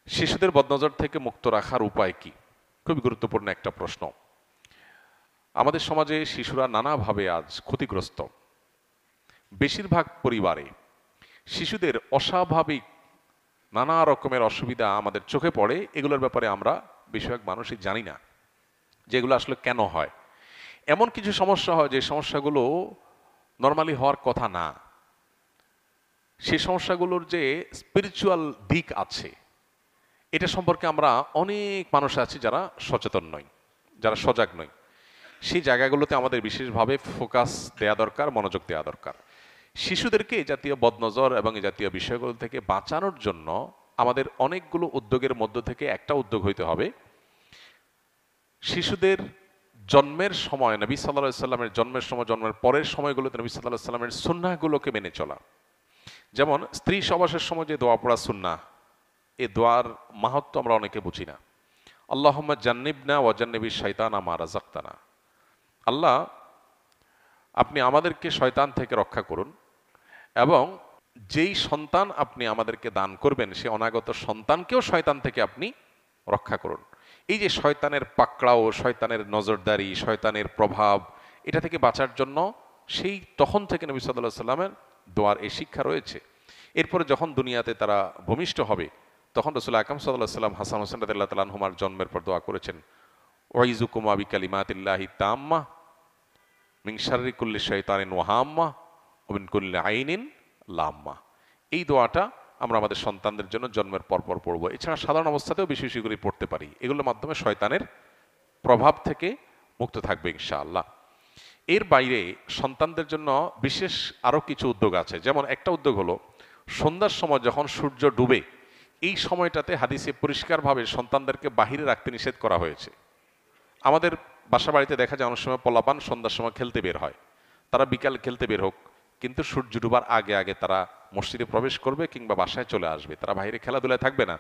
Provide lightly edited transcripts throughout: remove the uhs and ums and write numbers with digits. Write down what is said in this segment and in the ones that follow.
শিশুদের বদনজর থেকে মুক্ত রাখার উপায় কি? খুবই গুরুত্বপূর্ণ একটা প্রশ্ন। আমাদের সমাজে শিশুরা নানাভাবে আজ ক্ষতিগ্রস্ত। বেশিরভাগ পরিবারে শিশুদের অস্বাভাবিক নানা রকমের অসুবিধা আমাদের চোখে পড়ে, এগুলোর ব্যাপারে আমরা বেশিরভাগ মানুষই জানি না যে এগুলো আসলে কেন হয়। এমন কিছু সমস্যা হয় যে সমস্যাগুলো নর্মালি হওয়ার কথা না। সেই সমস্যাগুলোর যে স্পিরিচুয়াল দিক আছে, এটা সম্পর্কে আমরা অনেক মানুষ আছি যারা সচেতন নই, যারা সজাগ নই। সেই জায়গাগুলোতে আমাদের বিশেষভাবে ফোকাস দেয়া দরকার, মনোযোগ দেওয়া দরকার। শিশুদেরকে এই জাতীয় বদনজর এবং এই জাতীয় বিষয়গুলো থেকে বাঁচানোর জন্য আমাদের অনেকগুলো উদ্যোগের মধ্য থেকে একটা উদ্যোগ হইতে হবে, শিশুদের জন্মের সময় নবী সাল্লাল্লাহু আলাইহি সাল্লামের জন্মের সময়, জন্মের পরের সময়গুলোতে নবী সাল্লাল্লাহু আলাইহি সাল্লামের সুন্নাহগুলোকে মেনে চলা। যেমন স্ত্রী সবাসের সময় যে দোয়া পড়া সুন্নাহ, এই দোয়ার মাহাত্ম্য আমরা অনেকে বুঝি না। আল্লাহুম্মা জান্নিবনা ওয়া জান্নিবিশ শাইতানা মা রাযাকতানা। আল্লাহ, আপনি আমাদেরকে শয়তান থেকে রক্ষা করুন, এবং যেই সন্তান আপনি আমাদেরকে দান করবেন সে অনাগত সন্তানকেও শয়তান থেকে আপনি রক্ষা করুন। এই যে শয়তানের পাকড়াও, শয়তানের নজরদারি, শয়তানের প্রভাব, এটা থেকে বাঁচার জন্য সেই তখন থেকে নবী সাল্লাল্লাহু আলাইহি সাল্লামের দোয়ার এই শিক্ষা রয়েছে। এরপরে যখন দুনিয়াতে তারা ভূমিষ্ঠ হবে, তখন রাসূল আকরাম সাল্লাল্লাহু আলাইহি সাল্লাম হাসান হোসেন রাদিয়াল্লাহু তাআলা আনহুমার জন্মের পর দোয়া করেছেন, ওয়াইজুকুমা বিকালিমাতিল্লাহি তাম্মা মিন শাররি কুল্লি শাইতানিন ওয়া হাম্মা ওয়া মিন কুল্লি আইনিন লাম্মা। এই দোয়াটা আমরা আমাদের সন্তানদের জন্য জন্মের পরপর পড়বো। এছাড়া সাধারণ অবস্থাতেও বেশি বেশি করে পড়তে পারি। এগুলোর মাধ্যমে শয়তানের প্রভাব থেকে মুক্ত থাকবে ইনশাআল্লাহ। এর বাইরে সন্তানদের জন্য বিশেষ আরও কিছু উদ্যোগ আছে। যেমন একটা উদ্যোগ হলো, সন্ধ্যার সময় যখন সূর্য ডুবে, এই সময়টাতে হাদিসে পরিষ্কারভাবে সন্তানদেরকে বাহিরে রাখতে নিষেধ করা হয়েছে। আমাদের বাসা বাড়িতে দেখা যায় অনেক সময় পোলাপান সন্ধ্যার সময় খেলতে বের হয়। তারা বিকাল খেলতে বের হোক, কিন্তু সূর্য ডুবার আগে আগে তারা মসজিদে প্রবেশ করবে কিংবা বাসায় চলে আসবে, তারা বাইরে খেলাধুলায় থাকবে না।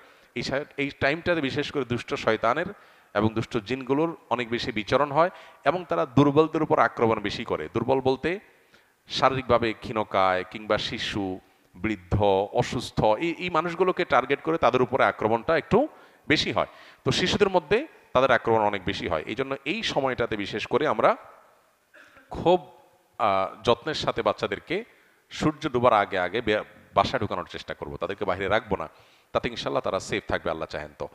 এই টাইমটাতে বিশেষ করে দুষ্ট শয়তানের এবং দুষ্ট জিনগুলোর অনেক বেশি বিচরণ হয়, এবং তারা দুর্বলদের উপর আক্রমণ বেশি করে। দুর্বল বলতে শারীরিকভাবে ক্ষীণকায় কিংবা শিশু, বৃদ্ধ, অসুস্থ, এই মানুষগুলোকে টার্গেট করে তাদের উপরে আক্রমণটা একটু বেশি হয়। তো শিশুদের মধ্যে তাদের আক্রমণ অনেক বেশি হয়। এই জন্য এই সময়টাতে বিশেষ করে আমরা খুব যত্নের সাথে বাচ্চাদেরকে সূর্য ডুবার আগে আগে বাসায় ঢুকানোর চেষ্টা করব, তাদেরকে বাইরে রাখবো না। তাতে ইনশাল্লাহ তারা সেফ থাকবে, আল্লাহ চাহেন তো।